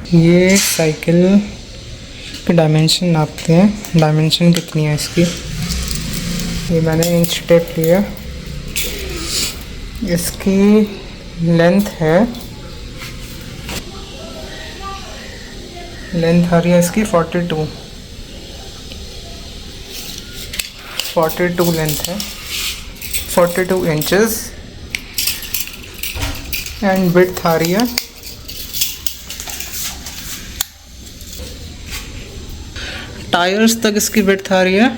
ये साइकिल के डायमेंशन नापते हैं। डायमेंशन कितनी है इसकी, ये मैंने इंच टेप लिया। इसकी लेंथ आ रही है इसकी 42 लेंथ है, 42 इंचेस। एंड विड्थ आ रही है टायर्स तक इसकी विड्थ आ रही है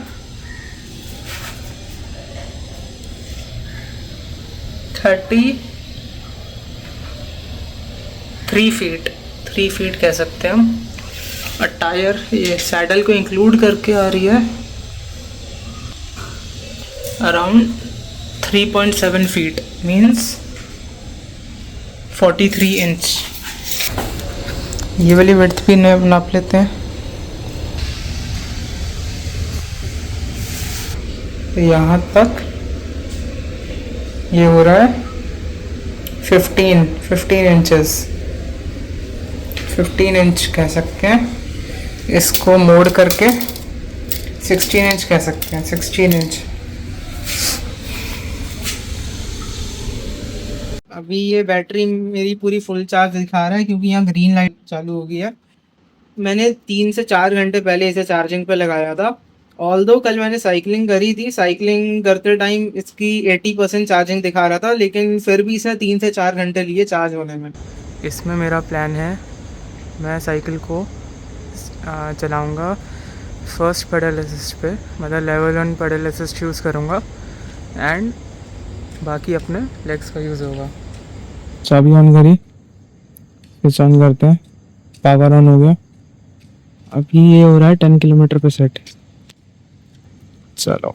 33 फीट, 3 फीट कह सकते हैं हम। और टायर ये सैडल को इंक्लूड करके आ रही है अराउंड 3.7 फीट, मीन्स 43 इंच। ये वाली विड्थ भी नाप लेते हैं। तो यहाँ तक ये हो रहा है 15 इंचेस, 15 इंच कह सकते हैं। इसको मोड़ करके 16 इंच कह सकते हैं, 16 इंच। अभी ये बैटरी मेरी पूरी फुल चार्ज दिखा रहा है क्योंकि यहाँ ग्रीन लाइट चालू हो गई है। मैंने 3 से 4 घंटे पहले इसे चार्जिंग पे लगाया था। ऑल्दो कल मैंने साइकिलिंग करी थी, साइकिलिंग करते टाइम इसकी 80% चार्जिंग दिखा रहा था, लेकिन फिर भी इसे 3 से 4 घंटे लिए चार्ज होने में। इसमें मेरा प्लान है, मैं साइकिल को चलाऊँगा फर्स्ट पेडल असिस्ट पे, मतलब लेवल 1 पेडल असिस्ट यूज़ करूँगा एंड बाकी अपने लेग्स का यूज़ होगा। चाबी ऑन करी, स्विच ऑन करते हैं, पावर ऑन हो गया। अभी ये हो रहा है 10 किलोमीटर पे सेट। चलो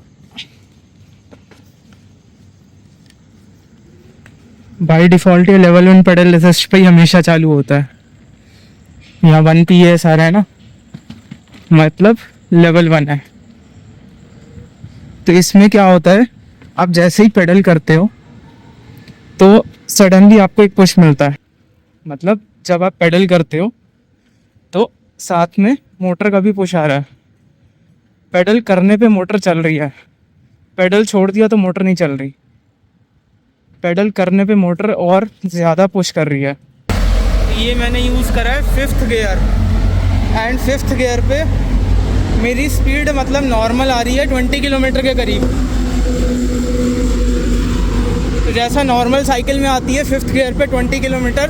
बाय डिफ़ॉल्ट ये लेवल 1 पेडल असिस्ट पे ही हमेशा चालू होता है। यहाँ 1 PS आ रहा है ना, मतलब लेवल 1 है। तो इसमें क्या होता है, आप जैसे ही पेडल करते हो तो सडनली आपको एक पुश मिलता है। मतलब जब आप पेडल करते हो तो साथ में मोटर का भी पुश आ रहा है। पेडल करने पे मोटर चल रही है, पेडल छोड़ दिया तो मोटर नहीं चल रही। पेडल करने पे मोटर और ज़्यादा पुश कर रही है। ये मैंने यूज़ करा है 5th gear, and 5th gear पे मेरी स्पीड मतलब नॉर्मल आ रही है 20 किलोमीटर के करीब। तो जैसा नॉर्मल साइकिल में आती है 5th गियर पे 20 किलोमीटर,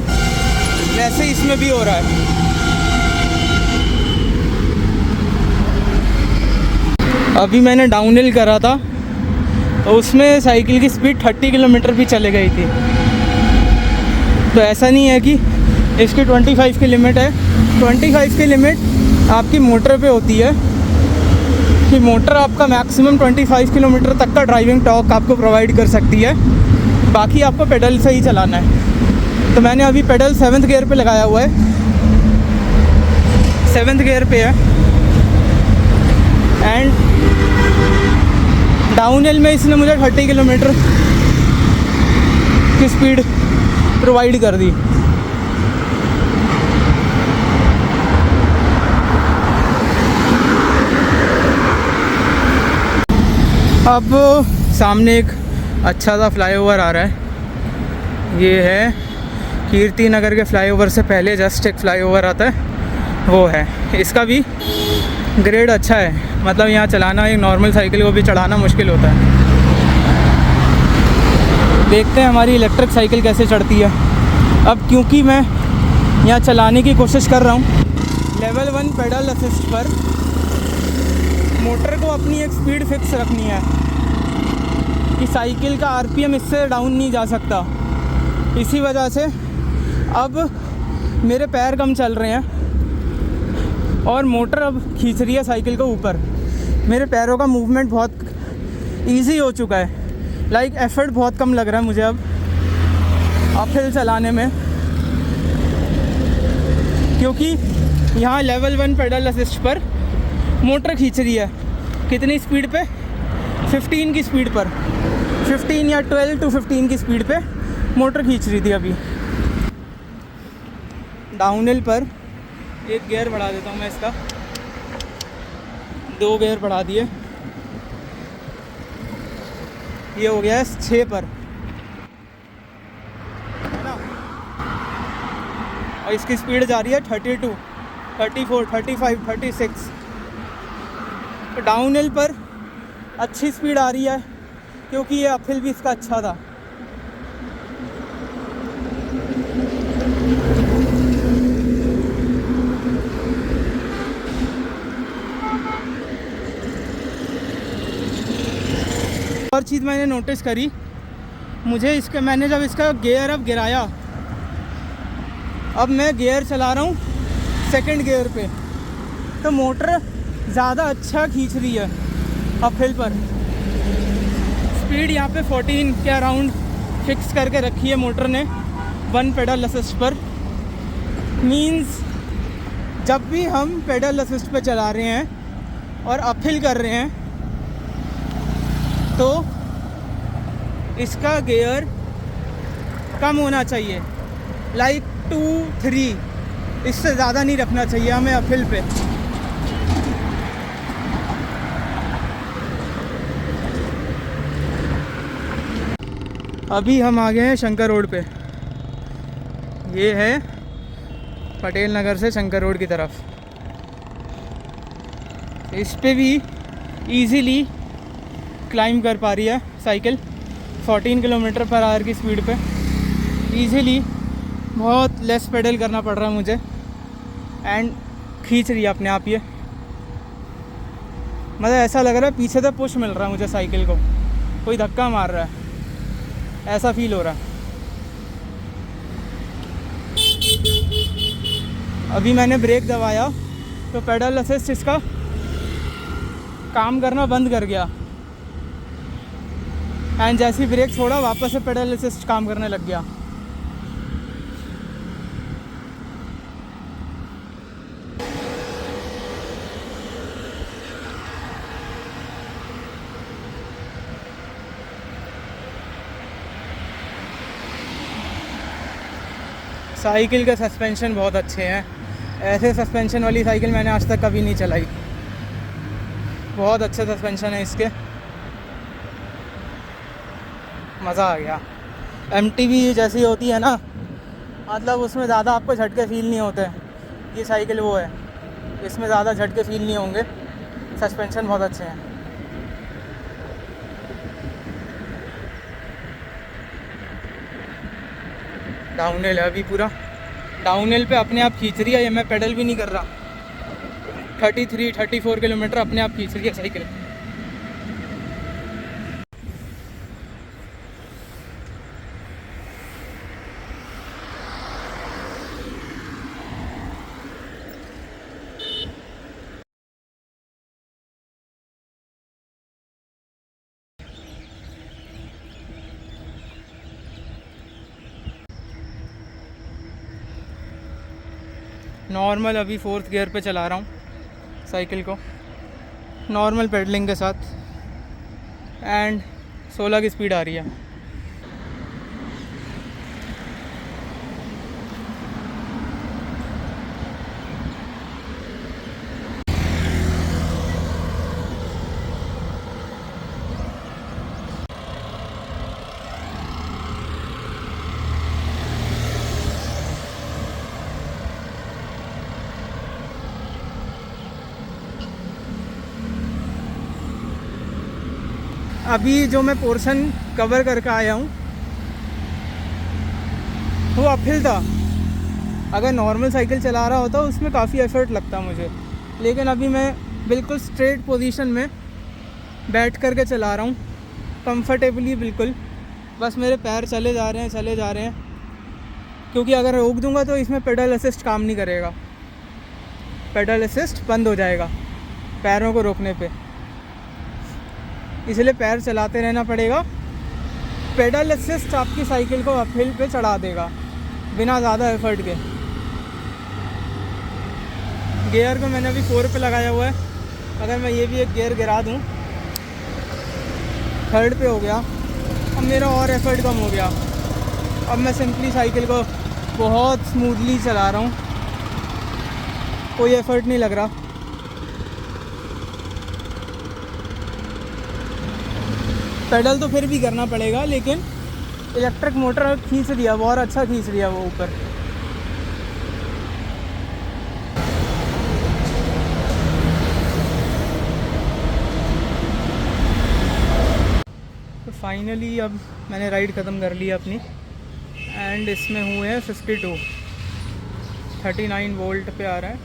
वैसे इसमें भी हो रहा है। अभी मैंने डाउनहिल करा था तो उसमें साइकिल की स्पीड 30 किलोमीटर भी चले गई थी। तो ऐसा नहीं है कि इसकी 25 की लिमिट है। 25 की लिमिट आपकी मोटर पे होती है कि मोटर आपका मैक्सिमम 25 किलोमीटर तक का ड्राइविंग टॉर्क आपको प्रोवाइड कर सकती है, बाकी आपको पेडल से ही चलाना है। तो मैंने अभी पेडल 7th गियर पे लगाया हुआ है, 7th गियर पे है। एंड डाउनहिल में इसने मुझे 30 किलोमीटर की स्पीड प्रोवाइड कर दी। अब सामने एक अच्छा सा फ्लाईओवर आ रहा है। ये है कीर्ति नगर के फ्लाईओवर से पहले जस्ट एक फ्लाईओवर आता है, वो है। इसका भी ग्रेड अच्छा है, मतलब यहाँ चलाना एक नॉर्मल साइकिल को भी चढ़ाना मुश्किल होता है। देखते हैं हमारी इलेक्ट्रिक साइकिल कैसे चढ़ती है। अब क्योंकि मैं यहाँ चलाने की कोशिश कर रहा हूँ लेवल 1 पेडल असिस्ट पर, मोटर को अपनी एक स्पीड फिक्स रखनी है कि साइकिल का RPM इससे डाउन नहीं जा सकता। इसी वजह से अब मेरे पैर कम चल रहे हैं और मोटर अब खींच रही है साइकिल को ऊपर। मेरे पैरों का मूवमेंट बहुत इजी हो चुका है, लाइक एफर्ट बहुत कम लग रहा है मुझे अब अपहिल चलाने में, क्योंकि यहाँ लेवल 1 पेडल असिस्ट पर मोटर खींच रही है। कितनी स्पीड पे? 15 की स्पीड पर, 15 या 12 to 15 की स्पीड पे मोटर खींच रही थी। अभी डाउनहिल पर एक गियर बढ़ा देता हूँ मैं इसका, 2 गियर बढ़ा दिए, ये हो गया है 6 पर, है ना। और इसकी स्पीड जा रही है 32, 34, 35, 36। तो डाउन हिल पर अच्छी स्पीड आ रही है क्योंकि ये अपहिल भी इसका अच्छा था। और चीज़ मैंने नोटिस करी, मुझे मैंने जब इसका गियर अब गिराया, अब मैं गियर चला रहा हूँ सेकंड गियर पे, तो मोटर ज़्यादा अच्छा खींच रही है अपहिल पर। स्पीड यहाँ पे 14 के अराउंड फिक्स करके रखी है मोटर ने 1 पेडल असिस्ट पर। मींस जब भी हम पेडल असिस्ट पे चला रहे हैं और अपहिल कर रहे हैं तो इसका गियर कम होना चाहिए, लाइक 2, 3, इससे ज़्यादा नहीं रखना चाहिए हमें अपहिल पे। अभी हम आ गए हैं शंकर रोड पे, ये है पटेल नगर से शंकर रोड की तरफ। इस पे भी इजीली क्लाइंब कर पा रही है साइकिल 14 किलोमीटर पर आवर की स्पीड पे इजीली। बहुत लेस पेडल करना पड़ रहा है मुझे एंड खींच रही है अपने आप ये। मतलब ऐसा लग रहा है पीछे से पुश मिल रहा है मुझे साइकिल को, कोई धक्का मार रहा है, ऐसा फील हो रहा है। अभी मैंने ब्रेक दबाया तो पेडल असिस्ट इसका काम करना बंद कर गया एंड जैसे ही ब्रेक छोड़ा वापस से पेडल असिस्ट काम करने लग गया। साइकिल के सस्पेंशन बहुत अच्छे हैं, ऐसे सस्पेंशन वाली साइकिल मैंने आज तक कभी नहीं चलाई। बहुत अच्छे सस्पेंशन है इसके, मज़ा आ गया। MTV जैसी होती है ना, मतलब उसमें ज़्यादा आपको झटके फील नहीं होते, ये साइकिल वो है, इसमें ज़्यादा झटके फील नहीं होंगे, सस्पेंशन बहुत अच्छे हैं। डाउन हिल है अभी पूरा, डाउन हिल पे अपने आप खींच रही है, ये मैं पेडल भी नहीं कर रहा। 33, 34 किलोमीटर अपने आप खींच रही है साइकिल। नॉर्मल अभी 4th गियर पे चला रहा हूँ साइकिल को, नॉर्मल पेडलिंग के साथ एंड 16 की स्पीड आ रही है। अभी जो मैं पोर्शन कवर करके आया हूँ वो अपहिल था। अगर नॉर्मल साइकिल चला रहा होता उसमें काफ़ी एफर्ट लगता मुझे, लेकिन अभी मैं बिल्कुल स्ट्रेट पोजीशन में बैठ करके चला रहा हूँ, कंफर्टेबली बिल्कुल। बस मेरे पैर चले जा रहे हैं क्योंकि अगर रोक दूँगा तो इसमें पेडल असिस्ट काम नहीं करेगा, पेडल असिस्ट बंद हो जाएगा पैरों को रोकने पे, इसलिए पैर चलाते रहना पड़ेगा। पेडल असिस्ट आपकी साइकिल को अपहिल पे चढ़ा देगा बिना ज़्यादा एफर्ट के। गियर को मैंने अभी 4 पे लगाया हुआ है, अगर मैं ये भी एक गियर गिरा दूँ 3rd पे हो गया, अब मेरा और एफर्ट कम हो गया। अब मैं सिंपली साइकिल को बहुत स्मूथली चला रहा हूँ कोई एफर्ट नहीं लग रहा। पेडल तो फिर भी करना पड़ेगा, लेकिन इलेक्ट्रिक मोटर खींच लिया, बहुत अच्छा खींच लिया वो ऊपर। तो फाइनली अब मैंने राइड ख़त्म कर ली अपनी, एंड इसमें हुए हैं 39 वोल्ट पे आ रहा है।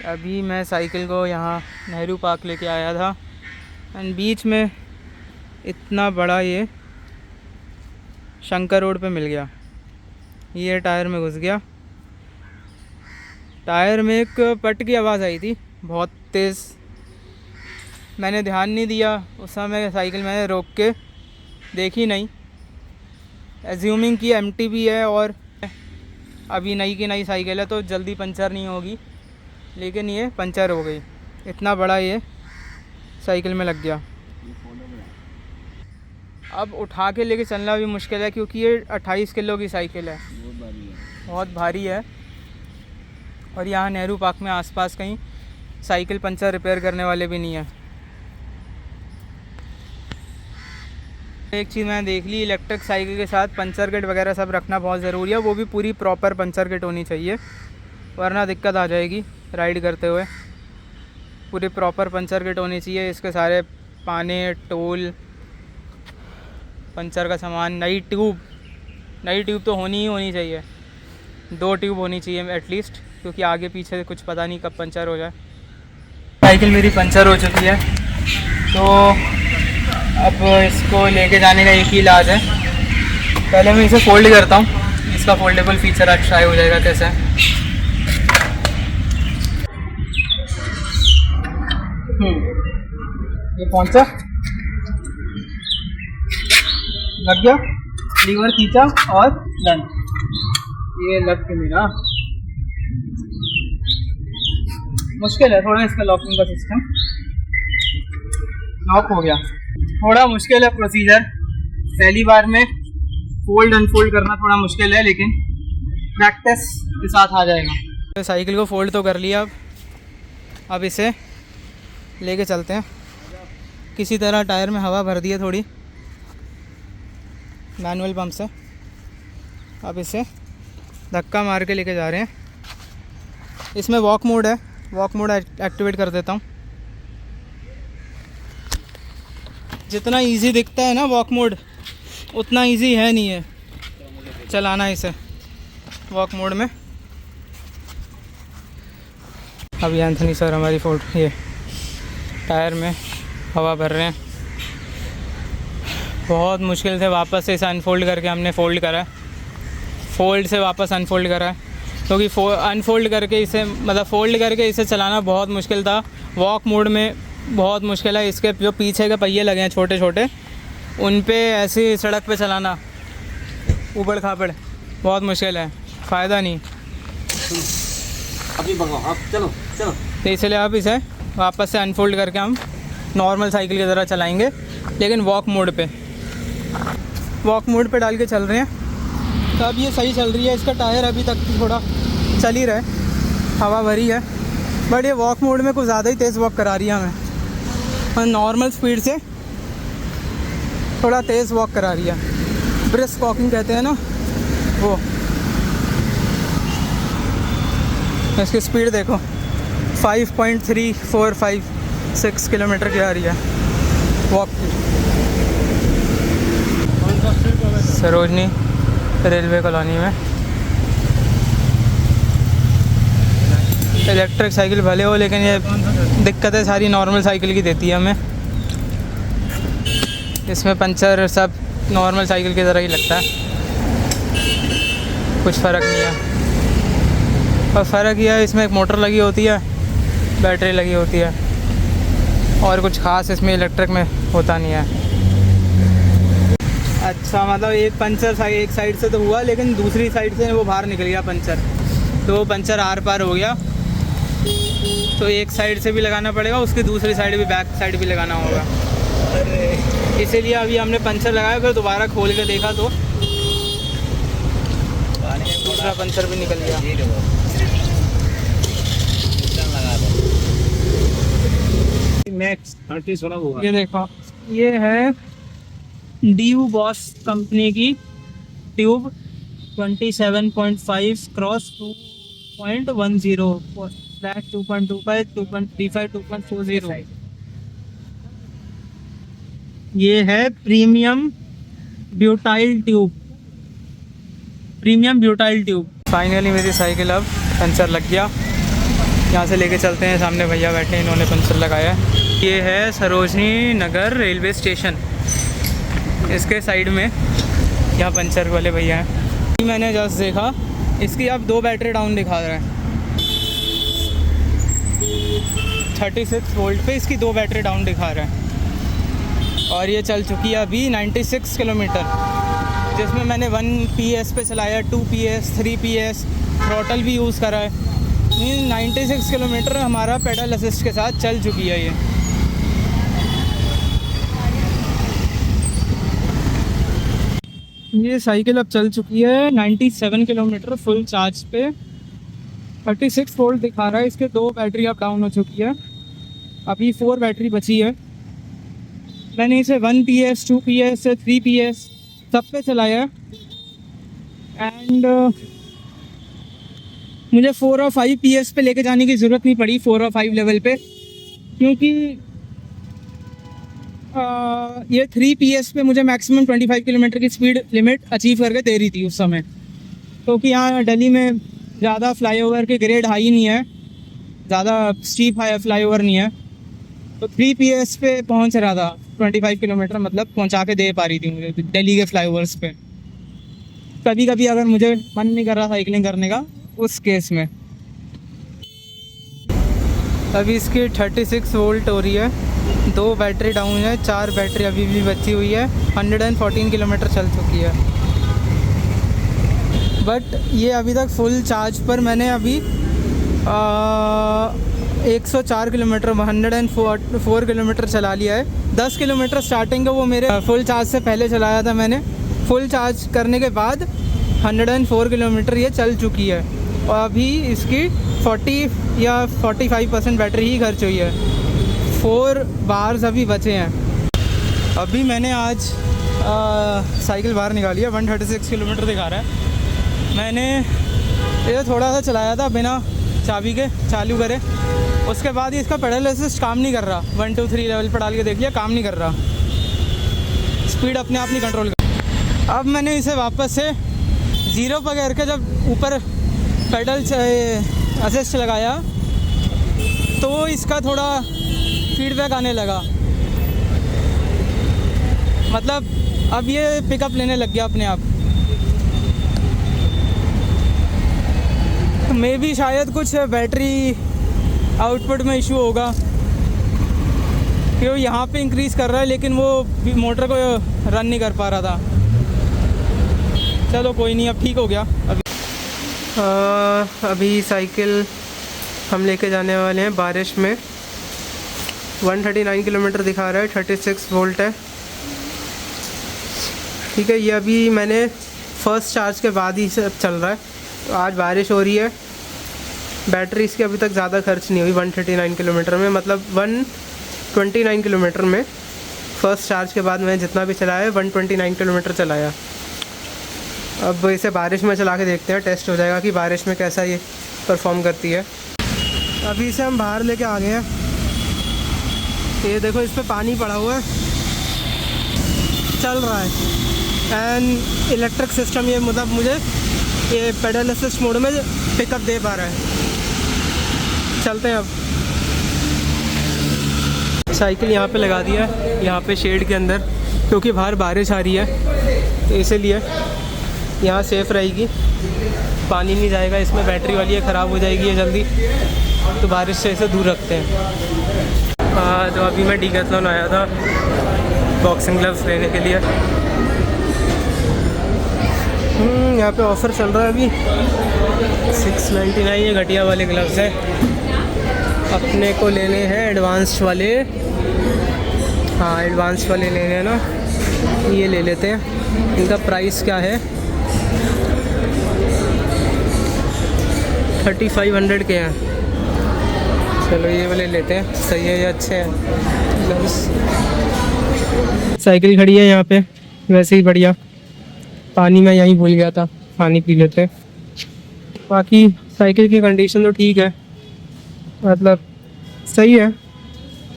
अभी मैं साइकिल को यहाँ नेहरू पार्क लेके आया था, एंड बीच में इतना बड़ा ये शंकर रोड पे मिल गया। ये टायर में घुस गया। टायर में एक पट की आवाज़ आई थी बहुत तेज़, मैंने ध्यान नहीं दिया उस समय, साइकिल मैंने रोक के देखी नहीं, एज्यूमिंग की एमटी भी है और अभी नई की नई साइकिल है तो जल्दी पंचर नहीं होगी, लेकिन ये पंचर हो गई। इतना बड़ा ये साइकिल में लग गया। अब उठा के लेके चलना भी मुश्किल है, क्योंकि ये 28 किलो की साइकिल है, बहुत भारी है। और यहाँ नेहरू पार्क में आसपास कहीं साइकिल पंचर रिपेयर करने वाले भी नहीं है। एक चीज़ मैंने देख ली, इलेक्ट्रिक साइकिल के साथ पंचर किट वगैरह सब रखना बहुत ज़रूरी है। वो भी पूरी प्रॉपर पंचर किट होनी चाहिए, वरना दिक्कत आ जाएगी राइड करते हुए। पूरी प्रॉपर पंचर किट होनी चाहिए। इसके सारे पाने, टूल, पंचर का सामान, नई ट्यूब तो होनी ही होनी चाहिए। 2 ट्यूब होनी चाहिए एटलीस्ट, क्योंकि आगे पीछे कुछ पता नहीं कब पंचर हो जाए। साइकिल मेरी पंचर हो चुकी है, तो अब इसको लेके जाने का एक ही इलाज है। पहले मैं इसे फोल्ड करता हूँ, इसका फोल्डेबल फीचर आज ट्राई हो जाएगा कैसे। ये पहुँचा, लग गया, लीवर खींचा और डन। ये लग के मेरा मुश्किल है थोड़ा इसका लॉकिंग का सिस्टम, लॉक हो गया। थोड़ा मुश्किल है प्रोसीजर, पहली बार में फोल्ड अनफोल्ड करना थोड़ा मुश्किल है, लेकिन प्रैक्टिस के साथ आ जाएगा। तो साइकिल को फोल्ड तो कर लिया, अब इसे लेके चलते हैं। किसी तरह टायर में हवा भर दी है थोड़ी मैनुअल पंप से। अब इसे धक्का मार के लेके जा रहे हैं। इसमें वॉक मोड है, वॉक मोड एक्टिवेट कर देता हूँ। जितना इजी दिखता है ना वॉक मोड, उतना इजी है नहीं है चलाना इसे वॉक मोड में। अभी एंथनी सर हमारी फोटो ये टायर में हवा भर रहे हैं। बहुत मुश्किल से वापस से इसे अनफोल्ड करके हमने फोल्ड करा, फोल्ड से वापस अनफोल्ड करा, क्योंकि अनफोल्ड करके इसे मतलब फोल्ड करके इसे चलाना बहुत मुश्किल था। वॉक मोड में बहुत मुश्किल है। इसके जो पीछे के पहिए लगे हैं छोटे छोटे, उन पे ऐसी सड़क पे चलाना ऊबड़ खाबड़ बहुत मुश्किल है, फ़ायदा नहीं। अभी भगाओ आप, चलो चलो। तो इसलिए अब इसे वापस से अनफोल्ड करके हम नॉर्मल साइकिल की तरह चलाएंगे, लेकिन वॉक मोड पे डाल के चल रहे हैं। तो अब ये सही चल रही है। इसका टायर अभी तक थोड़ा चल ही रहा है, हवा भरी है, बट ये वॉक मोड में कुछ ज़्यादा ही तेज़ वॉक करा रही है हमें, और नॉर्मल स्पीड से थोड़ा तेज़ वॉक करा रही है। ब्रिस्क वॉकिंग कहते हैं ना वो। इसकी स्पीड देखो 5.3456 किलोमीटर की आ रही है वॉक की। सरोजनी रेलवे कॉलोनी में। इलेक्ट्रिक साइकिल भले हो, लेकिन ये दिक्कतें सारी नॉर्मल साइकिल की देती है हमें। इसमें पंचर सब नॉर्मल साइकिल की तरह ही लगता है, कुछ फ़र्क नहीं है। और फ़र्क यह है इसमें एक मोटर लगी होती है, बैटरी लगी होती है, और कुछ ख़ास इसमें इलेक्ट्रिक में होता नहीं है। अच्छा, मतलब एक पंचर एक साइड से तो हुआ, लेकिन दूसरी साइड से वो बाहर निकल गया पंचर, तो वो पंचर आर पार हो गया। तो एक साइड से भी लगाना पड़ेगा, उसकी दूसरी साइड भी, बैक साइड भी लगाना होगा। इसीलिए अभी हमने पंचर लगाया, फिर दोबारा खोल के देखा तो दूसरा पंचर भी निकल गया। मैक्स 30 वाला होगा। ये देखो, ये है डीयू बॉस कंपनी की ट्यूब 27.5 क्रॉस 2.10/2.25 2.35 2.40। ये है प्रीमियम ब्यूटाइल ट्यूब। फाइनली मेरी साइकिल अब पंचर लग गया। यहाँ से लेके चलते हैं, सामने भैया बैठे हैं, इन्होंने पंचर लगाया है। ये है सरोजनी नगर रेलवे स्टेशन, इसके साइड में यहाँ पंचर वाले भैया हैं। मैंने जस्ट देखा, इसकी अब 2 बैटरी डाउन दिखा रहा है। 36 वोल्ट पे इसकी 2 बैटरी डाउन दिखा रहा है और ये चल चुकी है अभी 96 किलोमीटर, जिसमें मैंने 1 PS पे चलाया, 2 PS 3 PS थ्रॉटल भी यूज़ करा है। 96 किलोमीटर हमारा पेडल असिस्ट के साथ चल चुकी है ये साइकिल अब चल चुकी है 97 किलोमीटर फुल चार्ज पे। 36 वोल्ट दिखा रहा है, इसके 2 बैटरी अब डाउन हो चुकी है, अभी 4 बैटरी बची है। मैंने इसे 1 PS 2 PS 3 PS सब पे चलाया है एंड मुझे 4 और 5 PS पे लेके जाने की ज़रूरत नहीं पड़ी, 4 और 5 लेवल पे, क्योंकि ये 3 PS पे मुझे मैक्सिमम 25 किलोमीटर की स्पीड लिमिट अचीव करके दे रही थी उस समय, क्योंकि यहाँ दिल्ली में ज़्यादा फ्लाईओवर के ग्रेड हाई नहीं है, ज़्यादा स्टीप हाई फ्लाईओवर नहीं है, तो 3 PS पे पहुँच रहा था। 25 किलोमीटर मतलब पहुँचा के दे पा रही थी मुझे दिल्ली के फ्लाईओवर्स पे। कभी कभी अगर मुझे मन नहीं कर रहा साइकिलिंग करने का, उस केस में। अभी इसकी 36 वोल्ट हो रही है, 2 बैटरी डाउन है, 4 बैटरी अभी भी बची हुई है, 114 किलोमीटर चल चुकी है। बट ये अभी तक फुल चार्ज पर मैंने अभी 104 किलोमीटर 104 किलोमीटर चला लिया है। 10 किलोमीटर स्टार्टिंग का वो मेरे फुल चार्ज से पहले चलाया था मैंने, फुल चार्ज करने के बाद 104 किलोमीटर ये चल चुकी है और अभी इसकी 40 या 45% बैटरी ही खर्च हुई है, 4 बार्स अभी बचे हैं। अभी मैंने आज साइकिल बाहर निकाली है, 136 किलोमीटर दिखा रहा है। मैंने ये थोड़ा सा चलाया था बिना चाबी के, चालू करे, उसके बाद ही इसका पेडल असिस्ट काम नहीं कर रहा। 1 2 3 लेवल पर डाल के देख लिया, काम नहीं कर रहा, स्पीड अपने आप नहीं कंट्रोल कर। अब मैंने इसे वापस से 0 पर करके जब ऊपर पेडल असिस्ट लगाया तो इसका थोड़ा फीडबैक आने लगा, मतलब अब ये पिकअप लेने लग गया अपने आप। मे भी शायद कुछ बैटरी आउटपुट में इशू होगा, क्योंकि यहाँ पे इंक्रीज़ कर रहा है लेकिन वो मोटर को रन नहीं कर पा रहा था। चलो कोई नहीं, अब ठीक हो गया। अभी साइकिल हम लेके जाने वाले हैं बारिश में। 139 किलोमीटर दिखा रहा है, 36 वोल्ट है, ठीक है। ये अभी मैंने फर्स्ट चार्ज के बाद ही सब चल रहा है, तो आज बारिश हो रही है। बैटरी इसकी अभी तक ज़्यादा खर्च नहीं हुई 139 किलोमीटर में, मतलब 129 किलोमीटर में फ़र्स्ट चार्ज के बाद मैंने जितना भी चलाया है 129 किलोमीटर चलाया। अब इसे बारिश में चला के देखते हैं, टेस्ट हो जाएगा कि बारिश में कैसा ये परफॉर्म करती है। अभी इसे हम बाहर लेके आ गए हैं, ये देखो इस पर पानी पड़ा हुआ है, चल रहा है एंड इलेक्ट्रिक सिस्टम, ये मतलब मुझे ये पेडल असिस्ट मोड में पिकअप दे पा रहा है। चलते हैं अब। साइकिल यहाँ पे लगा दिया है, यहाँ पे शेड के अंदर, क्योंकि बाहर बारिश आ रही है तो इसलिए यहाँ सेफ़ रहेगी, पानी नहीं जाएगा इसमें। बैटरी वाली है, ख़राब हो जाएगी ये जल्दी, तो बारिश से इसे दूर रखते हैं। तो अभी मैं डीकैथलॉन आया था बॉक्सिंग ग्लव्स लेने के लिए। यहाँ पे ऑफ़र चल रहा है अभी 699, ये घटिया वाले ग्लव्स हैं। अपने को लेने हैं एडवांस्ड वाले, हाँ एडवांस्ड वाले लेने हैं ना, ये ले लेते हैं। इनका प्राइस क्या है 3500 के हैं। चलो ये वाले लेते हैं, सही है, ये अच्छे हैं। साइकिल खड़ी है यहाँ पे, वैसे ही बढ़िया। पानी मैं यहीं भूल गया था, पानी पी लेते हैं। बाकी साइकिल की कंडीशन तो ठीक है, मतलब सही है।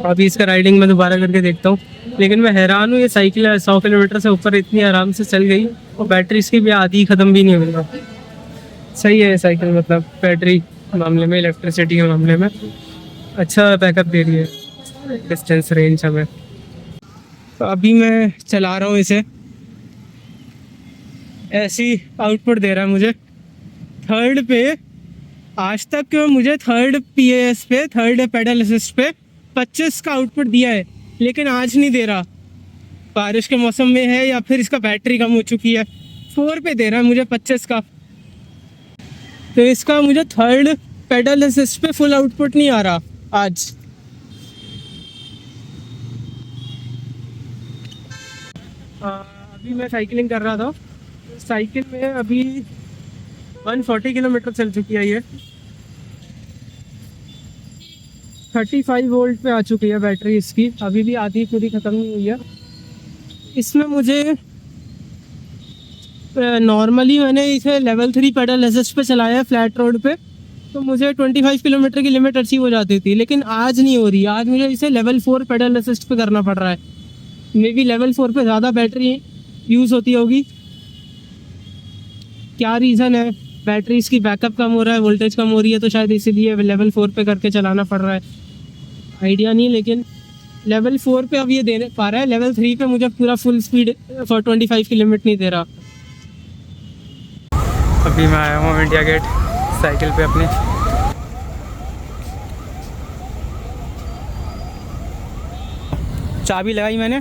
अभी इसका राइडिंग मैं दोबारा करके देखता हूँ, लेकिन मैं हैरान हूँ, ये साइकिल 100 किलोमीटर से ऊपर इतनी आराम से चल गई और बैटरी इसकी भी आधी ख़त्म भी नहीं हुई है। सही है ये साइकिल, मतलब बैटरी मामले में, इलेक्ट्रिसिटी के मामले में अच्छा बैकअप दे रही है, डिस्टेंस रेंज हमें। तो अभी मैं चला रहा हूँ इसे, ऐसी आउटपुट दे रहा है मुझे। थर्ड पे आज तक मुझे थर्ड PAS पे, थर्ड पेडल असिस्ट पे 25 का आउटपुट दिया है, लेकिन आज नहीं दे रहा। बारिश के मौसम में है या फिर इसका बैटरी कम हो चुकी है। 4 पे दे रहा है मुझे 25 का, तो इसका मुझे थर्ड पेडल असिस्ट पे फुल आउटपुट नहीं आ रहा आज। अभी मैं साइकिलिंग कर रहा था, साइकिल में अभी 140 किलोमीटर चल चुकी है। ये 35 वोल्ट पे आ चुकी है बैटरी इसकी, अभी भी आधी पूरी ख़त्म नहीं हुई है। इसमें मुझे नॉर्मली मैंने इसे लेवल 3 पेडल असिस्ट पे चलाया है फ्लैट रोड पे, तो मुझे 25 किलोमीटर की लिमिट अचीव हो जाती थी, लेकिन आज नहीं हो रही। आज मुझे इसे लेवल 4 पेडल असिस्ट पे करना पड़ रहा है। मे बी लेवल 4 पे ज़्यादा बैटरी यूज़ होती होगी, क्या रीज़न है? बैटरी इसकी बैकअप कम हो रहा है, वोल्टेज कम हो रही है, तो शायद इसीलिए लेवल 4 पे करके चलाना पड़ रहा है। आइडिया नहीं, लेकिन लेवल 4 पे अब ये दे पा रहा है। लेवल 3 पे मुझे पूरा फुल स्पीड फॉर 25 की लिमिट नहीं दे रहा। अभी मैं आया हूँ इंडिया गेट साइकिल पे अपनी। चाबी लगाई मैंने,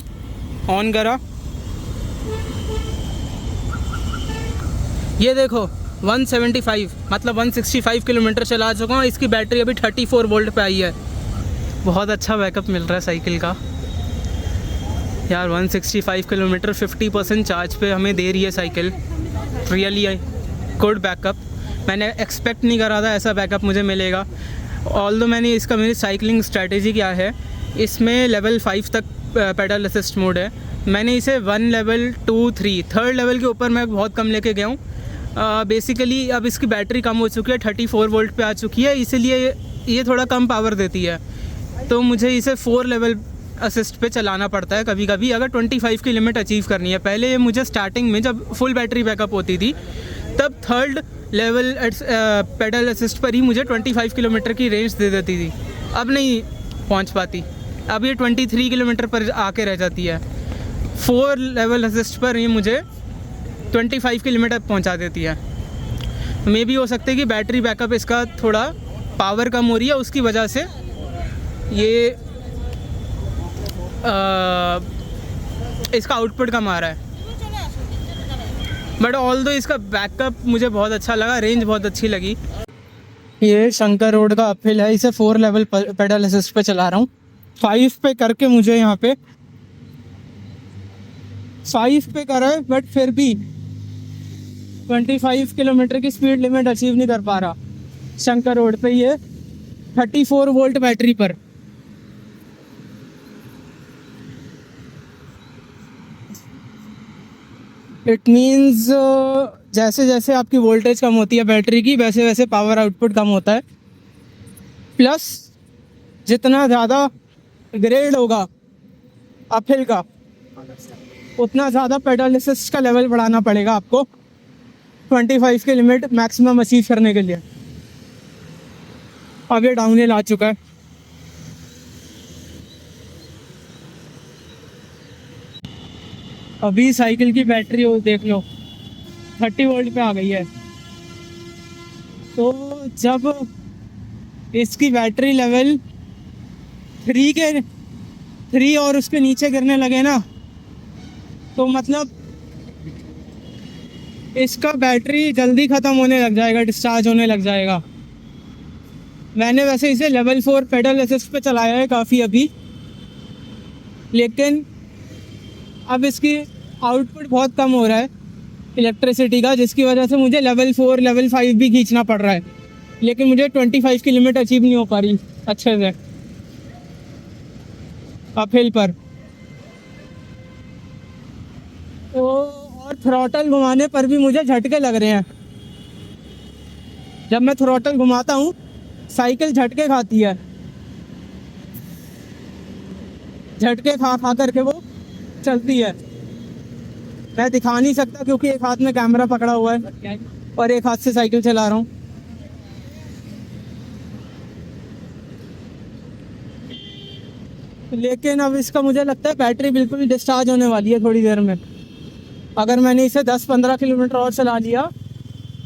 ऑन करा, ये देखो 175 मतलब 165 किलोमीटर चला चुका हूँ। इसकी बैटरी अभी 34 वोल्ट पे आई है। बहुत अच्छा बैकअप मिल रहा है साइकिल का यार। 165 किलोमीटर 50% चार्ज पे हमें दे रही है साइकिल। Really good backup. मैंने एक्सपेक्ट नहीं करा था ऐसा बैकअप मुझे मिलेगा। ऑल्दो मैंने इसका, मेरी साइकिलिंग स्ट्रैटेजी क्या है, इसमें लेवल 5 तक पेडल असिस्ट मोड है। मैंने इसे 1 लेवल 2 3 थर्ड लेवल के ऊपर मैं बहुत कम लेके गया हूँ। बेसिकली अब इसकी बैटरी कम हो चुकी है, 34 वोल्ट पे आ चुकी है, इसीलिए ये थोड़ा कम पावर देती है। तो मुझे इसे 4 लेवल असिस्ट पे चलाना पड़ता है कभी कभी, अगर 25 की लिमिट अचीव करनी है। पहले ये मुझे स्टार्टिंग में जब फुल बैटरी बैकअप होती थी, तब थर्ड लेवल पेडल असिस्ट पर ही मुझे 25 किलोमीटर की रेंज दे देती थी। अब नहीं पहुंच पाती, अब ये 23 किलोमीटर पर आके रह जाती है। 4 लेवल असिस्ट पर ये मुझे 25 की लिमिट पहुंचा देती है। मे भी हो सकता है कि बैटरी बैकअप इसका थोड़ा पावर कम हो रही है, उसकी वजह से ये इसका आउटपुट कम आ रहा है। बट ऑल्दो इसका बैकअप मुझे बहुत अच्छा लगा, रेंज बहुत अच्छी लगी। ये शंकर रोड का अपहिल है, इसे 4 लेवल पेडल असिस्ट पे चला रहा हूँ। 5 पे करके मुझे यहाँ पे 5 पे करा है, बट फिर भी 25 किलोमीटर की स्पीड लिमिट अचीव नहीं कर पा रहा शंकर रोड पे, ये 34 वोल्ट बैटरी पर। इट मीन्स जैसे जैसे आपकी वोल्टेज कम होती है बैटरी की, वैसे वैसे पावर आउटपुट कम होता है। प्लस जितना ज़्यादा ग्रेड होगा अपहिल का, उतना ज़्यादा पेडल असिस्ट का लेवल बढ़ाना पड़ेगा आपको 25 की लिमिट मैक्सिमम अचीव करने के लिए। अब ये डाउनहिल आ चुका है। अभी साइकिल की बैटरी हो देख लो 30 वोल्ट पे आ गई है। तो जब इसकी बैटरी लेवल 3 और उसके नीचे गिरने लगे ना, तो मतलब इसका बैटरी जल्दी ख़त्म होने लग जाएगा, डिस्चार्ज होने लग जाएगा। मैंने वैसे इसे लेवल 4 पेडल असिस्ट पे चलाया है काफ़ी अभी, लेकिन अब इसकी आउटपुट बहुत कम हो रहा है इलेक्ट्रिसिटी का, जिसकी वजह से मुझे लेवल 4 लेवल 5 भी खींचना पड़ रहा है। लेकिन मुझे 25 की लिमिट अचीव नहीं हो पा रही अच्छे से अपहिल पर। तो और थ्रॉटल घुमाने पर भी मुझे झटके लग रहे हैं। जब मैं थ्रॉटल घुमाता हूँ साइकिल झटके खाती है, झटके खा खा करके वो चलती है। मैं दिखा नहीं सकता क्योंकि एक हाथ में कैमरा पकड़ा हुआ है और एक हाथ से साइकिल चला रहा हूँ। लेकिन अब इसका मुझे लगता है बैटरी बिल्कुल डिस्चार्ज होने वाली है थोड़ी देर में। अगर मैंने इसे 10-15 किलोमीटर और चला लिया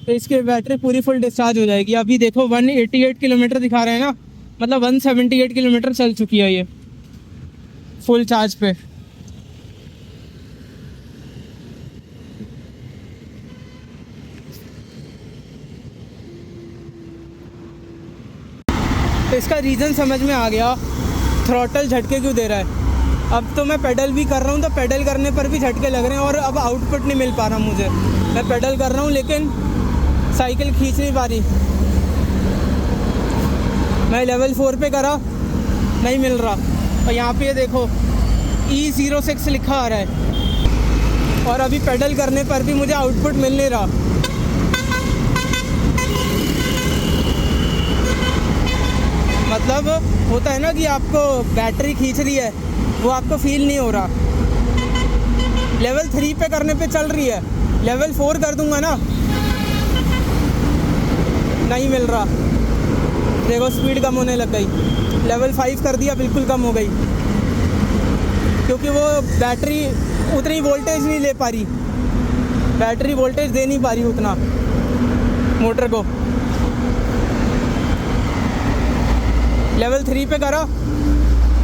तो इसकी बैटरी पूरी फुल डिस्चार्ज हो जाएगी। अभी देखो 188 किलोमीटर दिखा रहे हैं ना, मतलब 178 किलोमीटर चल चुकी है ये फुल चार्ज पे। तो इसका रीज़न समझ में आ गया, थ्रॉटल झटके क्यों दे रहा है। अब तो मैं पेडल भी कर रहा हूँ तो पेडल करने पर भी झटके लग रहे हैं और अब आउटपुट नहीं मिल पा रहा मुझे। मैं पेडल कर रहा हूँ लेकिन साइकिल खींच नहीं पा रही। मैं लेवल 4 पे करा, नहीं मिल रहा। और यहाँ पे देखो E06 लिखा आ रहा है और अभी पेडल करने पर भी मुझे आउटपुट मिल नहीं रहा। मतलब होता है ना कि आपको बैटरी खींच रही है, वो आपको फील नहीं हो रहा। लेवल 3 पे करने पे चल रही है, लेवल 4 कर दूंगा ना, नहीं मिल रहा। देखो स्पीड कम होने लग गई। लेवल 5 कर दिया, बिल्कुल कम हो गई क्योंकि वो बैटरी उतनी वोल्टेज नहीं ले पा रही, बैटरी वोल्टेज दे नहीं पा रही उतना मोटर को। लेवल 3 पे करा,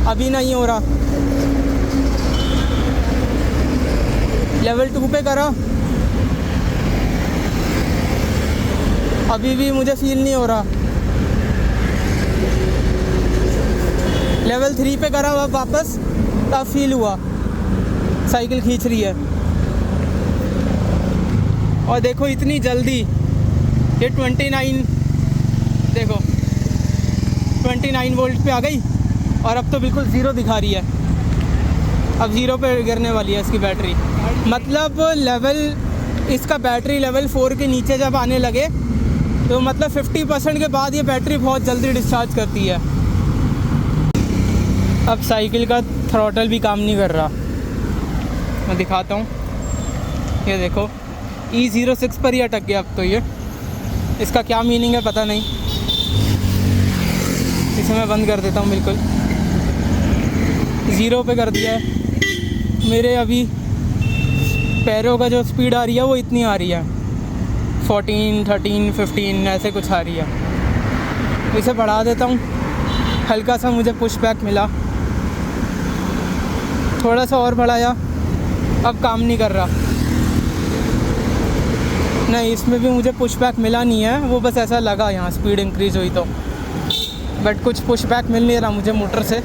अभी नहीं हो रहा। लेवल 2 पे करा, अभी भी मुझे फील नहीं हो रहा। लेवल 3 पे करा अब वापस, तब फील हुआ साइकिल खींच रही है। और देखो इतनी जल्दी ये 29, देखो 29 वोल्ट पे आ गई और अब तो बिल्कुल ज़ीरो दिखा रही है। अब ज़ीरो पे गिरने वाली है इसकी बैटरी। मतलब लेवल इसका बैटरी लेवल 4 के नीचे जब आने लगे तो मतलब 50% के बाद ये बैटरी बहुत जल्दी डिस्चार्ज करती है। अब साइकिल का थ्रॉटल भी काम नहीं कर रहा, मैं दिखाता हूँ। ये देखो E06 पर ही अटक गया अब तो ये। इसका क्या मीनिंग है पता नहीं। इसे मैं बंद कर देता हूँ, बिल्कुल ज़ीरो पे कर दिया है। मेरे अभी पैरों का जो स्पीड आ रही है वो इतनी आ रही है, 14, 13, 15 ऐसे कुछ आ रही है। इसे बढ़ा देता हूँ, हल्का सा मुझे पुश बैक मिला, थोड़ा सा और बढ़ाया, अब काम नहीं कर रहा। नहीं, इसमें भी मुझे पुश बैक मिला नहीं है, वो बस ऐसा लगा यहाँ स्पीड इंक्रीज़ हुई तो, बट कुछ पुश बैक मिल नहीं रहा मुझे मोटर से।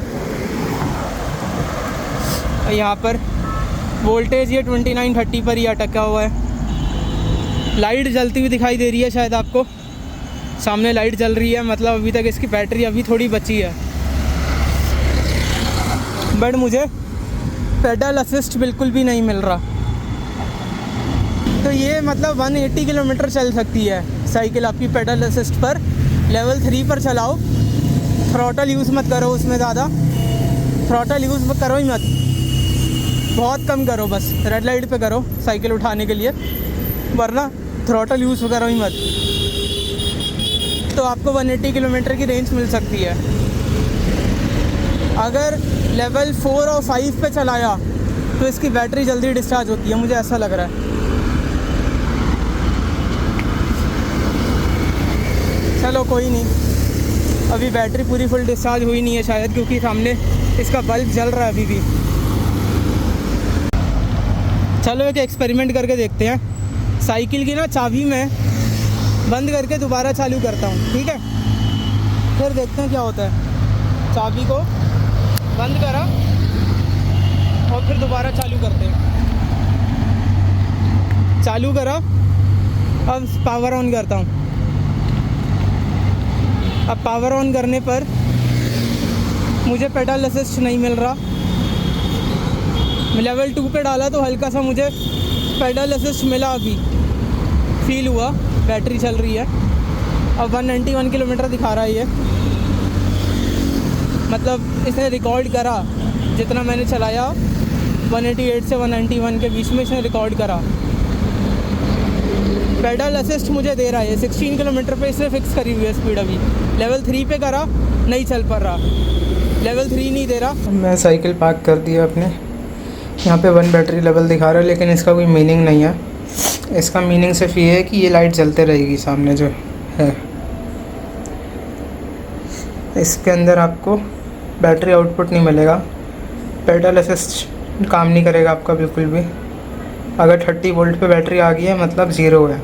यहाँ पर वोल्टेज ये 29-30 पर ही अटका हुआ है। लाइट जलती हुई दिखाई दे रही है शायद आपको, सामने लाइट जल रही है, मतलब अभी तक इसकी बैटरी अभी थोड़ी बची है। बट मुझे पेडल असिस्ट बिल्कुल भी नहीं मिल रहा। तो ये मतलब 180 किलोमीटर चल सकती है साइकिल आपकी पेडल असिस्ट पर। लेवल 3 पर चलाओ, थ्रॉटल यूज़ मत करो उसमें ज़्यादा, थ्रॉटल यूज़ करो ही मत, बहुत कम करो, बस रेड लाइट पे करो साइकिल उठाने के लिए, वरना थ्रॉटल यूज़ करो ही मत। तो आपको 180 किलोमीटर की रेंज मिल सकती है। अगर लेवल 4 और 5 पे चलाया तो इसकी बैटरी जल्दी डिस्चार्ज होती है, मुझे ऐसा लग रहा है। चलो कोई नहीं, अभी बैटरी पूरी फुल डिस्चार्ज हुई नहीं है शायद, क्योंकि सामने इसका बल्ब जल रहा है अभी भी। चलो एक एक्सपेरिमेंट करके देखते हैं। साइकिल की ना चाबी में बंद करके दोबारा चालू करता हूँ, ठीक है? फिर देखते हैं क्या होता है। चाबी को बंद करा और फिर दोबारा चालू करते हैं। चालू करा, अब पावर ऑन करता हूँ। अब पावर ऑन करने पर मुझे पेडल असिस्ट नहीं मिल रहा। मैं लेवल 2 पे डाला तो हल्का सा मुझे पेडल असिस्ट मिला, अभी फील हुआ, बैटरी चल रही है। अब 191 किलोमीटर दिखा रहा है ये, मतलब इसने रिकॉर्ड करा जितना मैंने चलाया, 188 से 191 के बीच में इसने रिकॉर्ड करा। पेडल असिस्ट मुझे दे रहा है, 16 किलोमीटर पे इसने फिक्स करी हुई है स्पीड। अभी लेवल 3 पे करा, नहीं चल पा रहा, लेवल 3 नहीं दे रहा। मैं साइकिल पार्क कर दिया अपने, यहाँ पे 1 बैटरी लेवल दिखा रहा है, लेकिन इसका कोई मीनिंग नहीं है। इसका मीनिंग सिर्फ ये है कि ये लाइट जलते रहेगी सामने जो है। इसके अंदर आपको बैटरी आउटपुट नहीं मिलेगा, पेडल असिस्ट काम नहीं करेगा आपका बिल्कुल भी। अगर 30 वोल्ट पे बैटरी आ गई है मतलब ज़ीरो है।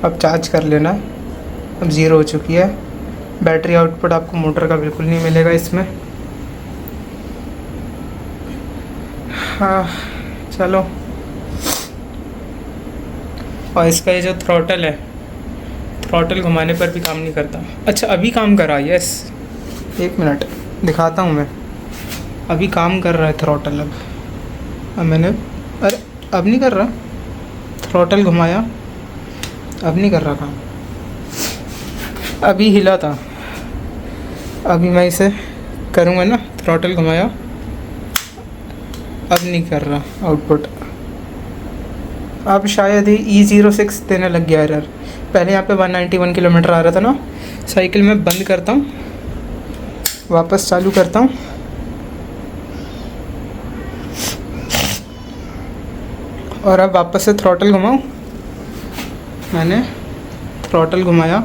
अब चार्ज कर लेना, अब ज़ीरो हो चुकी है। बैटरी आउटपुट आपको मोटर का बिल्कुल नहीं मिलेगा इसमें। हाँ चलो, और इसका ये जो थ्रॉटल है, थ्रॉटल घुमाने पर भी काम नहीं करता। अच्छा अभी काम कर रहा है, यस, 1 मिनट दिखाता हूँ मैं। अभी काम कर रहा है थ्रॉटल। अब मैंने, अरे अब नहीं कर रहा, थ्रॉटल घुमाया, अब नहीं कर रहा काम। अभी हिला था, अभी मैं इसे करूँगा ना, थ्रॉटल घुमाया, अब नहीं कर रहा आउटपुट। अब शायद ही E06 देने लग गया एरर। पहले यहाँ पे 191 किलोमीटर आ रहा था ना। साइकिल में बंद करता हूँ, वापस चालू करता हूँ, और अब वापस से थ्रॉटल घुमाऊँ। मैंने थ्रॉटल घुमाया,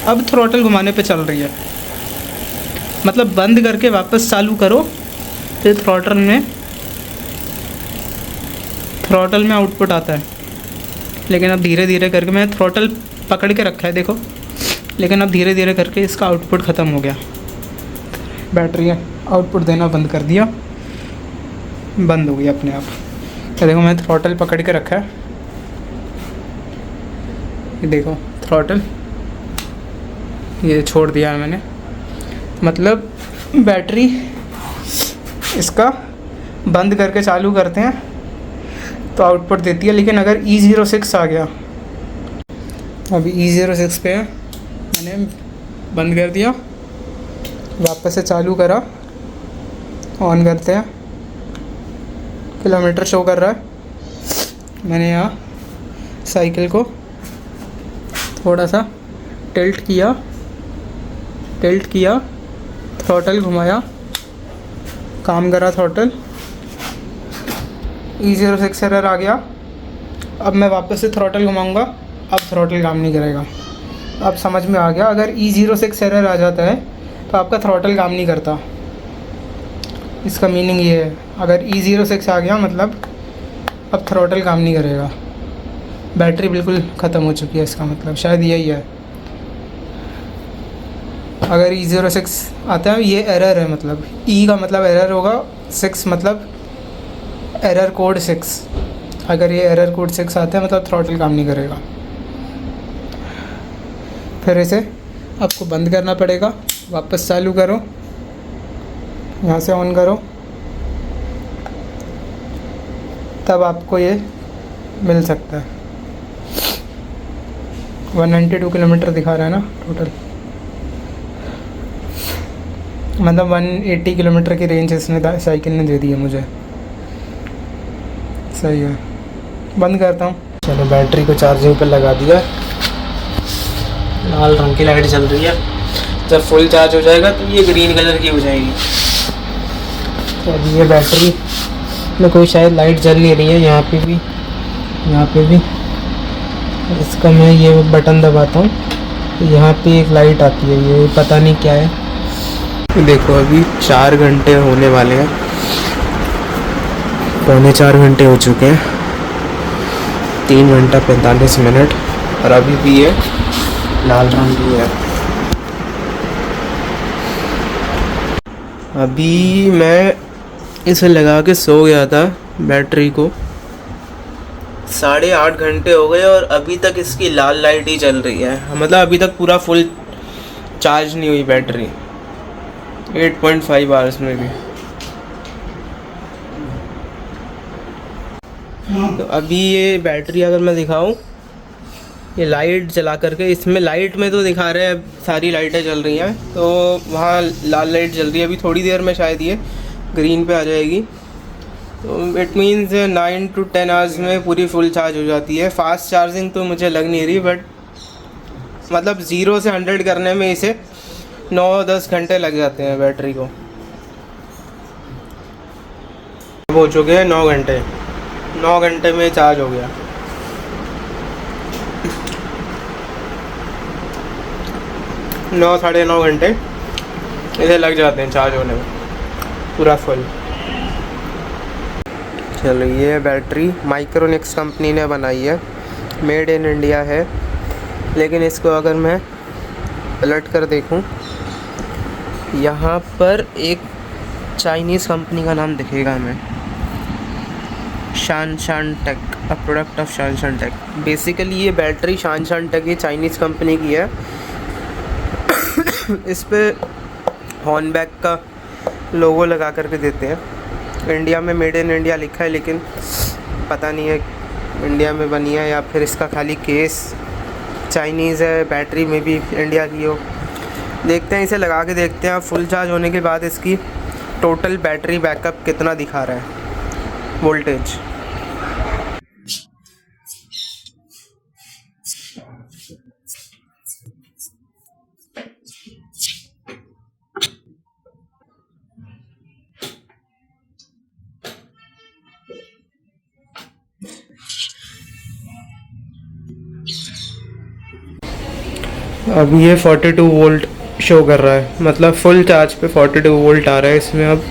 अब थ्रॉटल घुमाने पे चल रही है। मतलब बंद करके वापस चालू करो तो थ्रॉटल में आउटपुट आता है। लेकिन अब धीरे धीरे करके, मैं थ्रॉटल पकड़ के रखा है देखो, लेकिन अब धीरे धीरे करके इसका आउटपुट ख़त्म हो गया। बैटरी आउटपुट देना बंद कर दिया, बंद हो गया अपने आप। ये देखो मैं थ्रॉटल पकड़ के रखा है, ये देखो थ्रॉटल, ये छोड़ दिया है मैंने। मतलब बैटरी इसका बंद करके चालू करते हैं तो आउटपुट देती है। लेकिन अगर E06 आ गया, अभी E06 पे है, मैंने बंद कर दिया, वापस से चालू करा, ऑन करते हैं, किलोमीटर शो कर रहा है। मैंने यहाँ साइकिल को थोड़ा सा टिल्ट किया, थ्रॉटल घुमाया, काम करा थ्रॉटल, E06 एरर आ गया। अब मैं वापस से थ्रॉटल घुमाऊंगा, अब थ्रॉटल काम नहीं करेगा। अब समझ में आ गया, अगर E06 एरर आ जाता है तो आपका थ्रॉटल काम नहीं करता। इसका मीनिंग ये है, अगर E06 आ गया मतलब अब थ्रॉटल काम नहीं करेगा, बैटरी बिल्कुल ख़त्म हो चुकी है, इसका मतलब शायद यही है। अगर E06 आता है, ये एरर है, मतलब E का मतलब एरर होगा, 6 मतलब एरर कोड 6। अगर ये एरर कोड 6 आता है मतलब थ्रॉटल काम नहीं करेगा। फिर इसे आपको बंद करना पड़ेगा, वापस चालू करो, यहाँ से ऑन करो, तब आपको ये मिल सकता है। 192 किलोमीटर दिखा रहा है ना टोटल, मतलब 180 किलोमीटर की रेंज इसने साइकिल ने दे दी है मुझे। सही है, बंद करता हूँ। चलो बैटरी को चार्जिंग पर लगा दिया, लाल रंग की लाइट चल रही है। जब फुल चार्ज हो जाएगा तो ये ग्रीन कलर की हो जाएगी। तो अभी ये बैटरी में कोई शायद लाइट जल नहीं रही है, यहाँ पे भी। इसका मैं ये बटन दबाता हूँ तो यहाँ पे एक लाइट आती है, ये पता नहीं क्या है। तो देखो अभी 4 घंटे होने वाले हैं, पौने 4 घंटे हो चुके हैं, 3 घंटा 45 मिनट, और अभी भी ये लाल रंग की है। अभी मैं इसे लगा के सो गया था बैटरी को, 8.5 घंटे हो गए और अभी तक इसकी लाल लाइट ही चल रही है। मतलब अभी तक पूरा फुल चार्ज नहीं हुई बैटरी 8.5 आवर्स में भी। तो अभी ये बैटरी अगर मैं दिखाऊं, ये लाइट जला करके, इसमें लाइट में तो दिखा रहे हैं सारी लाइटें जल रही हैं, तो वहाँ लाल लाइट जल रही है। अभी थोड़ी देर में शायद ये ग्रीन पे आ जाएगी। तो इट मीन्स 9 to 10 आवर्स में पूरी फुल चार्ज हो जाती है। फास्ट चार्जिंग तो मुझे लग नहीं रही, बट मतलब 0 से 100 करने में इसे 9-10 घंटे लग जाते हैं बैटरी को। अब हो चुके हैं 9 घंटे, 9 घंटे में चार्ज हो गया। नौ 9.5 घंटे इसे लग जाते हैं चार्ज होने में पूरा फुल। चलो, ये बैटरी माइक्रोनिक्स कंपनी ने बनाई है, मेड इन इंडिया है। लेकिन इसको अगर मैं पलट कर देखूं, यहाँ पर एक चाइनीज़ कंपनी का नाम दिखेगा हमें, Shanshan Tech, a product of Shanshan Tech. Basically ये बैटरी शानशान टेक ये चाइनीज़ कंपनी की है। इस पे हॉर्नबैक का लोगो लगा करके देते हैं। इंडिया में मेड इन इंडिया लिखा है, लेकिन पता नहीं है इंडिया में बनी है या फिर इसका खाली केस चाइनीज़ है, बैटरी में भी इंडिया की हो। देखते हैं, इसे लगा के देखते हैं। फुल चार्ज होने के बाद इसकी टोटल बैटरी बैकअप कितना दिखा रहा है, वोल्टेज। अभी ये 42 वोल्ट शो कर रहा है, मतलब फुल चार्ज पे 42 वोल्ट आ रहा है इसमें अब।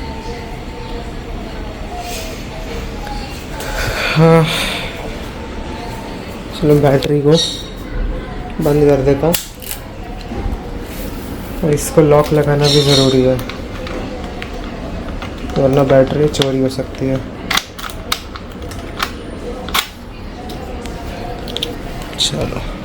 हाँ, चलो बैटरी को बंद कर देता हूँ, और इसको लॉक लगाना भी ज़रूरी है, वरना बैटरी चोरी हो सकती है। चलो।